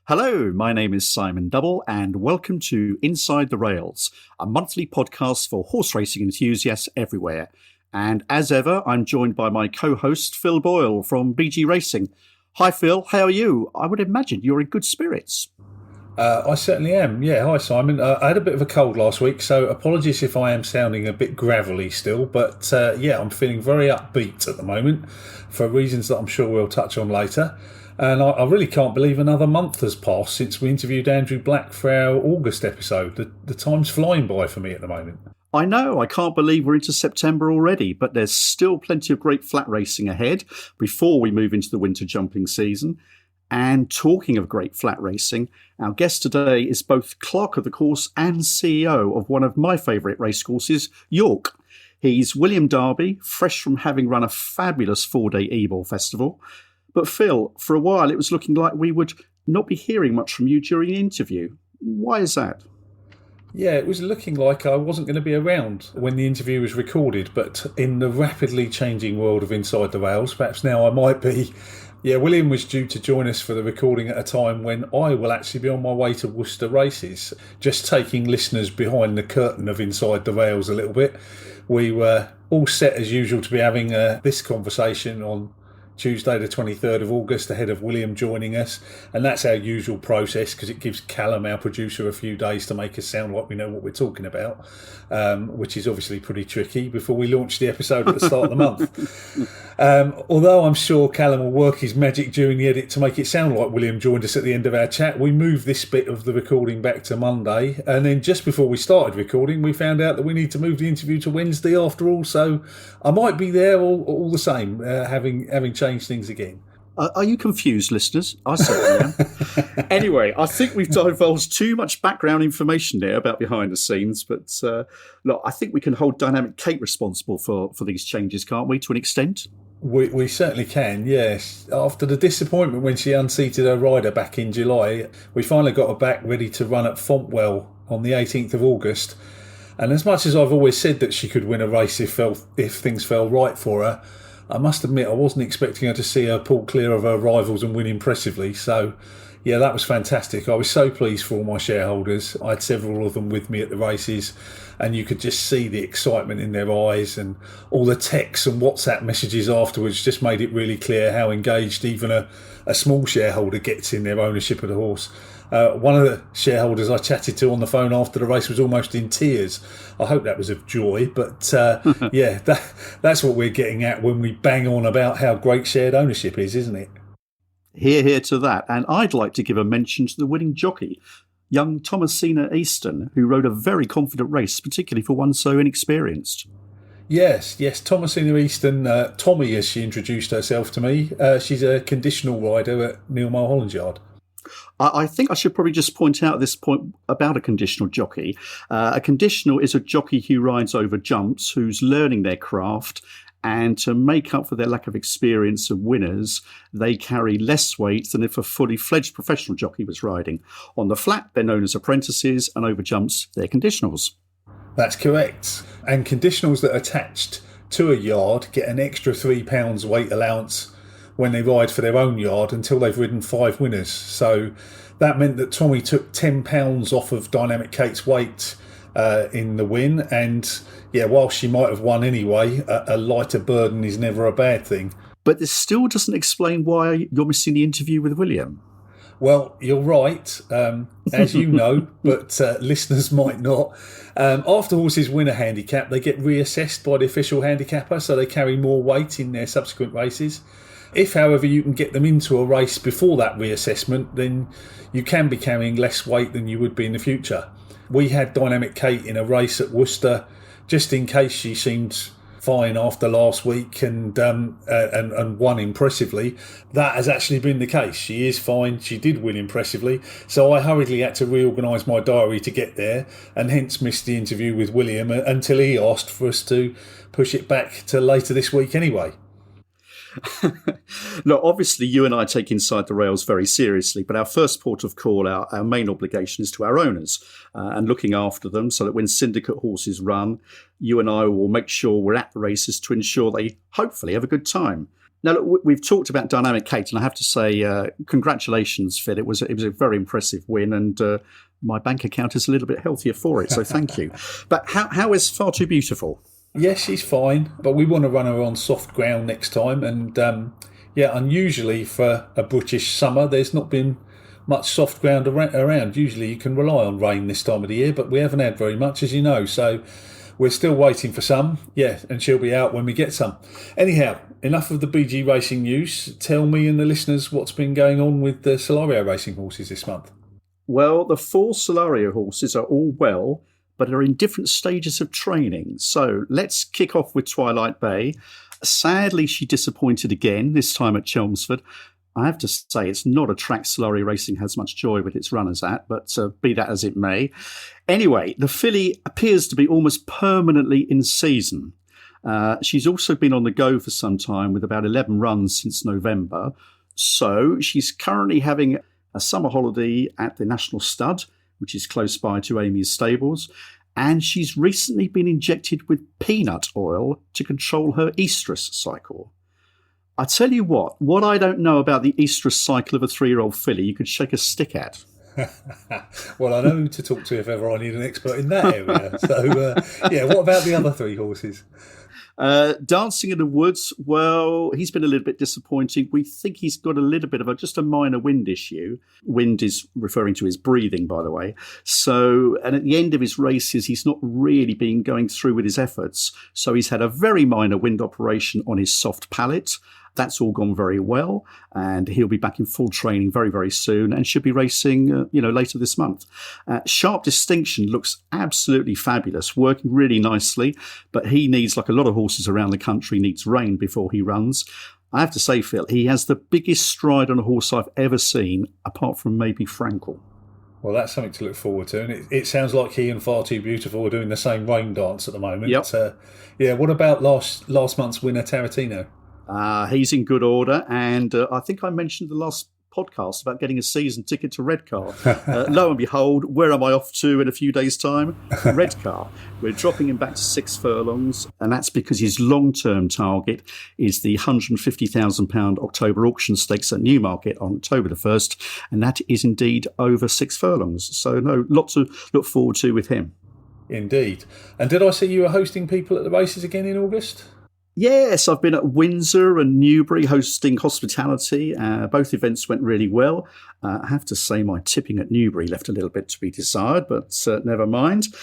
Hello, my name is Simon Double, and welcome to Inside the Rails, a monthly podcast for horse racing enthusiasts everywhere. And as ever, I'm joined by my co-host, Phil Boyle from BG Racing. Hi, Phil. How are you? I would imagine you're in good spirits. I certainly am. Yeah, hi Simon. I had a bit of a cold last week, so apologies if I am sounding a bit gravelly still, but I'm feeling very upbeat at the moment for reasons that I'm sure we'll touch on later. And I really can't believe another month has passed since we interviewed Andrew Black for our August episode. The time's flying by for me at the moment. I know, I can't believe we're into September already, but there's still plenty of great flat racing ahead before we move into the winter jumping season. And talking of great flat racing, our guest today is both clerk of the course and CEO of one of my favourite racecourses, York. He's William Darby, fresh from having run a fabulous 4-day Ebor Festival. But Phil, for a while it was looking like we would not be hearing much from you during the interview. Why is that? Yeah, it was looking like I wasn't going to be around when the interview was recorded, but in the rapidly changing world of Inside the Rails, perhaps now I might be. Yeah, William was due to join us for the recording at a time when I will actually be on my way to Worcester races, just taking listeners behind the curtain of Inside the Rails a little bit. We were all set as usual to be having this conversation on Tuesday the 23rd of August ahead of William joining us, and that's our usual process because it gives Callum, our producer, a few days to make us sound like we know what we're talking about, which is obviously pretty tricky before we launch the episode at the start of the month. Although I'm sure Callum will work his magic during the edit to make it sound like William joined us at the end of our chat, we moved this bit of the recording back to Monday, and then just before we started recording we found out that we need to move the interview to Wednesday after all, so I might be there all the same, having changed things again. Are you confused, listeners? I certainly am. Anyway, I think we've divulged too much background information there about behind the scenes, but look, I think we can hold Dynamic Kate responsible for these changes, can't we, to an extent? We certainly can, yes. After the disappointment when she unseated her rider back in July, we finally got her back ready to run at Fontwell on the 18th of August. And as much as I've always said that she could win a race if things fell right for her, I must admit I wasn't expecting her to see her pull clear of her rivals and win impressively. So, yeah, that was fantastic. I was so pleased for all my shareholders. I had several of them with me at the races, and you could just see the excitement in their eyes, and all the texts and WhatsApp messages afterwards just made it really clear how engaged even a small shareholder gets in their ownership of the horse. One of the shareholders I chatted to on the phone after the race was almost in tears. I hope that was of joy, but yeah, that's what we're getting at when we bang on about how great shared ownership is, isn't it? Hear to that. And I'd like to give a mention to the winning jockey, young Thomasina Easton, who rode a very confident race, particularly for one so inexperienced. Yes, Thomasina Easton, Tommy as she introduced herself to me. She's a conditional rider at Neil Mulholland Yard. I think I should probably just point out at this point about a conditional jockey. A conditional is a jockey who rides over jumps, who's learning their craft, and to make up for their lack of experience of winners, they carry less weight than if a fully fledged professional jockey was riding. On the flat, they're known as apprentices, and over jumps, they're conditionals. That's correct. And conditionals that are attached to a yard get an extra £3 weight allowance when they ride for their own yard until they've ridden 5 winners. So that meant that Tommy took £10 off of Dynamic Kate's weight in the win. And yeah, while she might have won anyway, a lighter burden is never a bad thing. But this still doesn't explain why you're missing the interview with William. Well, you're right, as you know, but listeners might not. After horses win a handicap, they get reassessed by the official handicapper, so they carry more weight in their subsequent races. If, however, you can get them into a race before that reassessment, then you can be carrying less weight than you would be in the future. We had Dynamic Kate in a race at Worcester, just in case she seemed fine after last week and won impressively. That has actually been the case. She is fine. She did win impressively. So I hurriedly had to reorganise my diary to get there, and hence missed the interview with William until he asked for us to push it back to later this week anyway. Look, obviously you and I take Inside the Rails very seriously, but our first port of call, our main obligation is to our owners and looking after them so that when syndicate horses run, you and I will make sure we're at the races to ensure they hopefully have a good time. Now, look, we've talked about Dynamic Kate, and I have to say, congratulations, Phil. It was a very impressive win, and my bank account is a little bit healthier for it, so thank you. But how is Far Too Beautiful? Yes, she's fine, but we want to run her on soft ground next time. And unusually for a British summer, there's not been much soft ground around. Usually you can rely on rain this time of the year, but we haven't had very much, as you know. So we're still waiting for some. Yeah, and she'll be out when we get some. Anyhow, enough of the BG racing news. Tell me and the listeners what's been going on with the Solario racing horses this month. Well, the 4 Solario horses are all well, but are in different stages of training. So let's kick off with Twilight Bay. Sadly, she disappointed again, this time at Chelmsford. I have to say, it's not a track Solario Racing has much joy with its runners at, but be that as it may. Anyway, the filly appears to be almost permanently in season. She's also been on the go for some time with about 11 runs since November. So she's currently having a summer holiday at the National Stud, which is close by to Amy's stables, and she's recently been injected with peanut oil to control her estrus cycle. I tell you what I don't know about the estrus cycle of a 3-year-old filly, you could shake a stick at. Well, I know who to talk to if ever I need an expert in that area. So, what about the other 3 horses? Dancing in the Woods, well, he's been a little bit disappointing. We think he's got a little bit of just a minor wind issue. Wind is referring to his breathing, by the way. So, and at the end of his races, he's not really been going through with his efforts. So he's had a very minor wind operation on his soft palate. That's all gone very well, and he'll be back in full training very, very soon and should be racing, later this month. Sharp Distinction looks absolutely fabulous, working really nicely, but he needs, like a lot of horses around the country, needs rain before he runs. I have to say, Phil, he has the biggest stride on a horse I've ever seen, apart from maybe Frankel. Well, that's something to look forward to. And it sounds like he and Far Too Beautiful are doing the same rain dance at the moment. Yep. What about last month's winner, Tarantino? He's in good order, and I think I mentioned the last podcast about getting a season ticket to Redcar. Lo and behold, where am I off to in a few days' time? Redcar. We're dropping him back to 6 furlongs, and that's because his long-term target is the £150,000 October auction stakes at Newmarket on October the 1st, and that is indeed over 6 furlongs. So, no, lot to look forward to with him. Indeed. And did I see you were hosting people at the races again in August? Yes, I've been at Windsor and Newbury hosting hospitality. Both events went really well. I have to say my tipping at Newbury left a little bit to be desired, but never mind.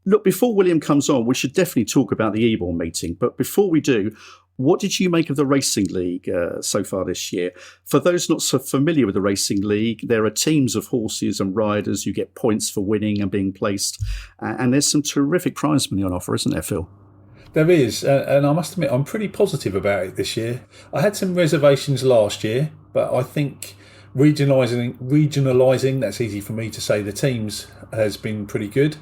Look, before William comes on, we should definitely talk about the Ebor meeting. But before we do, what did you make of the Racing League so far this year? For those not so familiar with the Racing League, there are teams of horses and riders who get points for winning and being placed. And there's some terrific prize money on offer, isn't there, Phil? There is, and I must admit, I'm pretty positive about it this year. I had some reservations last year, but I think regionalising, that's easy for me to say, the teams has been pretty good.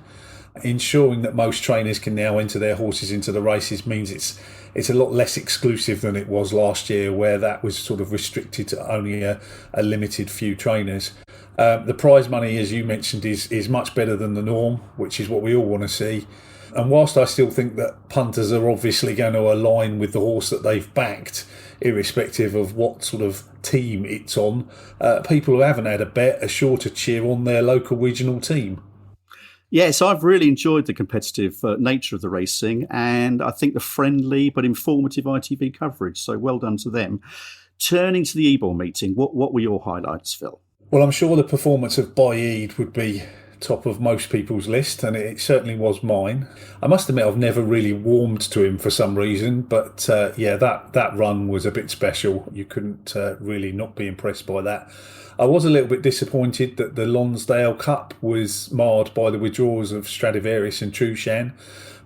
Ensuring that most trainers can now enter their horses into the races means it's a lot less exclusive than it was last year, where that was sort of restricted to only a limited few trainers. The prize money, as you mentioned, is much better than the norm, which is what we all want to see. And whilst I still think that punters are obviously going to align with the horse that they've backed, irrespective of what sort of team it's on, people who haven't had a bet are sure to cheer on their local regional team. Yes, I've really enjoyed the competitive nature of the racing, and I think the friendly but informative ITV coverage, so well done to them. Turning to the Ebor meeting, what were your highlights, Phil? Well, I'm sure the performance of Boyle would be top of most people's list, and it certainly was mine. I must admit I've never really warmed to him for some reason, but that run was a bit special. You couldn't really not be impressed by that. I was a little bit disappointed that the Lonsdale Cup was marred by the withdrawals of Stradivarius and Trushan.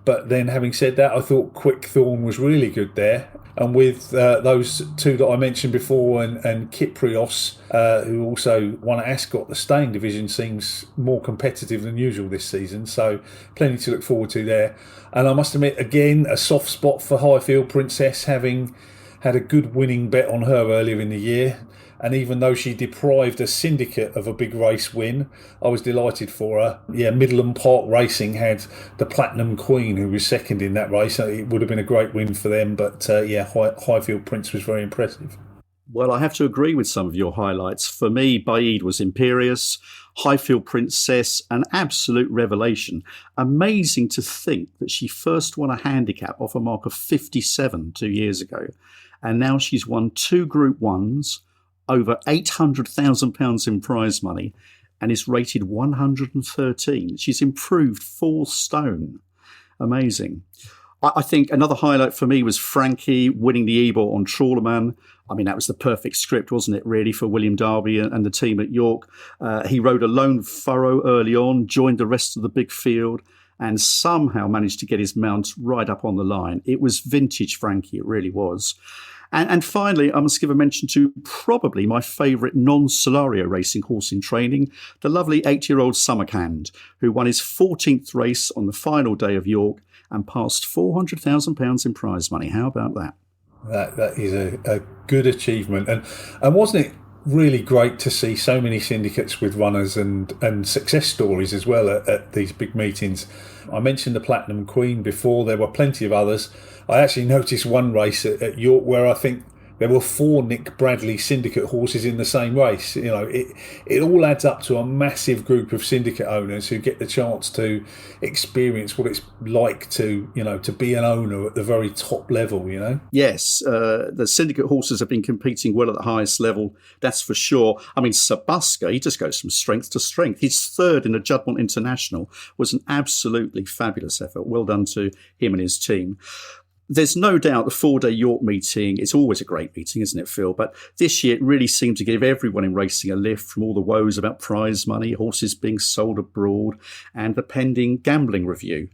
But then, having said that, I thought Quickthorn was really good there. And with those two that I mentioned before and Kyprios, who also won at Ascot, the staying division seems more competitive than usual this season. So plenty to look forward to there. And I must admit, again, a soft spot for Highfield Princess, having had a good winning bet on her earlier in the year. And even though she deprived a syndicate of a big race win, I was delighted for her. Yeah, Midland Park Racing had the Platinum Queen, who was second in that race. It would have been a great win for them. But Highfield Prince was very impressive. Well, I have to agree with some of your highlights. For me, Baid was imperious. Highfield Princess, an absolute revelation. Amazing to think that she first won a handicap off a mark of 57 2 years ago. And now she's won 2 Group 1s, over £800,000 in prize money, and is rated 113. She's improved 4 stone. Amazing. I think another highlight for me was Frankie winning the Ebor on Trawlerman. I mean, that was the perfect script, wasn't it, really, for William Darby and the team at York. He rode a lone furrow early on, joined the rest of the big field, and somehow managed to get his mount right up on the line. It was vintage Frankie, it really was. And finally, I must give a mention to probably my favourite non-Solario racing horse in training, the lovely 8-year-old Samarkand, who won his 14th race on the final day of York and passed £400,000 in prize money. How about that? That is a good achievement. And wasn't it really great to see so many syndicates with runners and success stories as well at these big meetings? I mentioned the Platinum Queen before. There were plenty of others. I actually noticed one race at York where I think there were 4 Nick Bradley syndicate horses in the same race. You know, it all adds up to a massive group of syndicate owners who get the chance to experience what it's like to be an owner at the very top level, you know? Yes, the syndicate horses have been competing well at the highest level, that's for sure. I mean, Sabuska, he just goes from strength to strength. His third in the Juddmonte International was an absolutely fabulous effort. Well done to him and his team. There's no doubt the 4-day York meeting, it's always a great meeting, isn't it, Phil? But this year it really seemed to give everyone in racing a lift from all the woes about prize money, horses being sold abroad, and the pending gambling review.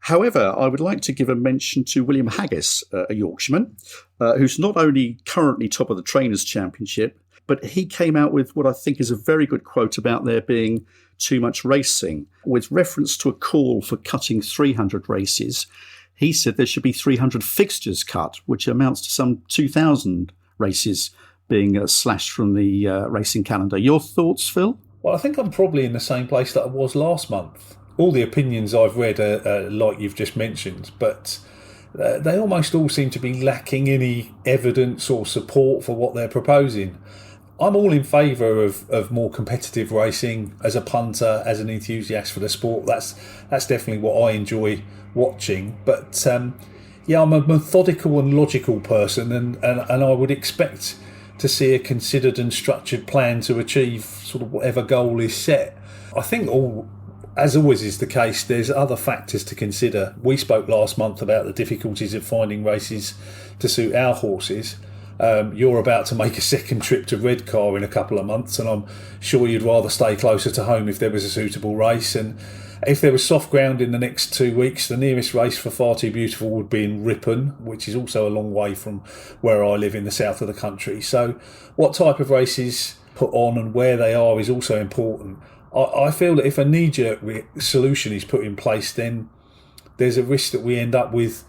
However, I would like to give a mention to William Haggis, a Yorkshireman, who's not only currently top of the Trainers' Championship, but he came out with what I think is a very good quote about there being too much racing. With reference to a call for cutting 300 races, he said there should be 300 fixtures cut, which amounts to some 2,000 races being slashed from the racing calendar. Your thoughts, Phil? Well, I think I'm probably in the same place that I was last month. All the opinions I've read are like you've just mentioned, but they almost all seem to be lacking any evidence or support for what they're proposing. I'm all in favour of more competitive racing as a punter, as an enthusiast for the sport. That's definitely what I enjoy watching. But I'm a methodical and logical person, and I would expect to see a considered and structured plan to achieve sort of whatever goal is set. I think as always is the case, there's other factors to consider. We spoke last month about the difficulties of finding races to suit our horses. You're about to make a second trip to Redcar in a couple of months, and I'm sure you'd rather stay closer to home if there was a suitable race. And if there was soft ground in the next 2 weeks, the nearest race for Far Too Beautiful would be in Ripon, which is also a long way from where I live in the south of the country. So what type of races put on and where they are is also important. I feel that if a knee-jerk solution is put in place, then there's a risk that we end up with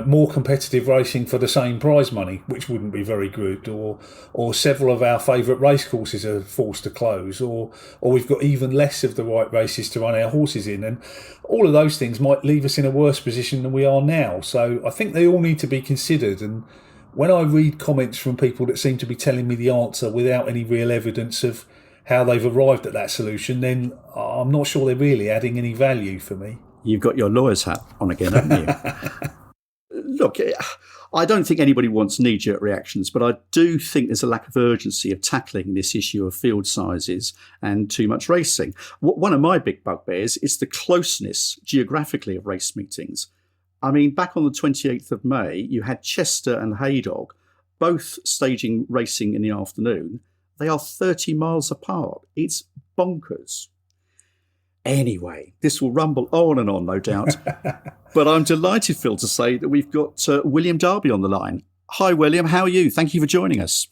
more competitive racing for the same prize money, which wouldn't be very good, or several of our favourite racecourses are forced to close, or we've got even less of the right races to run our horses in, and all of those things might leave us in a worse position than we are now. So I think they all need to be considered, and when I read comments from people that seem to be telling me the answer without any real evidence of how they've arrived at that solution, then I'm not sure they're really adding any value for me. You've got your lawyer's hat on again, haven't you? Look, I don't think anybody wants knee-jerk reactions, but I do think there's a lack of urgency of tackling this issue of field sizes and too much racing. One of my big bugbears is the closeness geographically of race meetings. I mean, back on the 28th of May, you had Chester and Haydog both staging racing in the afternoon. They are 30 miles apart. It's bonkers. Anyway, this will rumble on and on, no doubt. But I'm delighted, Phil, to say that we've got William Darby on the line. Hi, William. How are you? Thank you for joining us.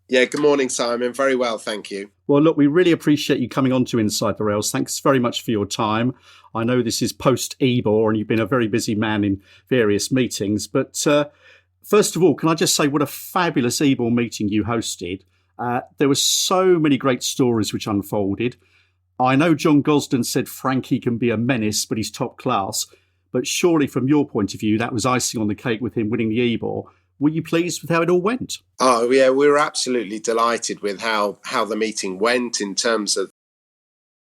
Yeah, good morning, Simon. Very well, thank you. Well, look, we really appreciate you coming on to Inside the Rails. Thanks very much for your time. I know this is post-Ebor and you've been a very busy man in various meetings. But first of all, can I just say what a fabulous Ebor meeting you hosted? There were so many great stories which unfolded. I know John Gosden said Frankie can be a menace, but he's top class. But surely, from your point of view, that was icing on the cake with him winning the Ebor. Were you pleased with how it all went? Oh, yeah, we were absolutely delighted with how the meeting went in terms of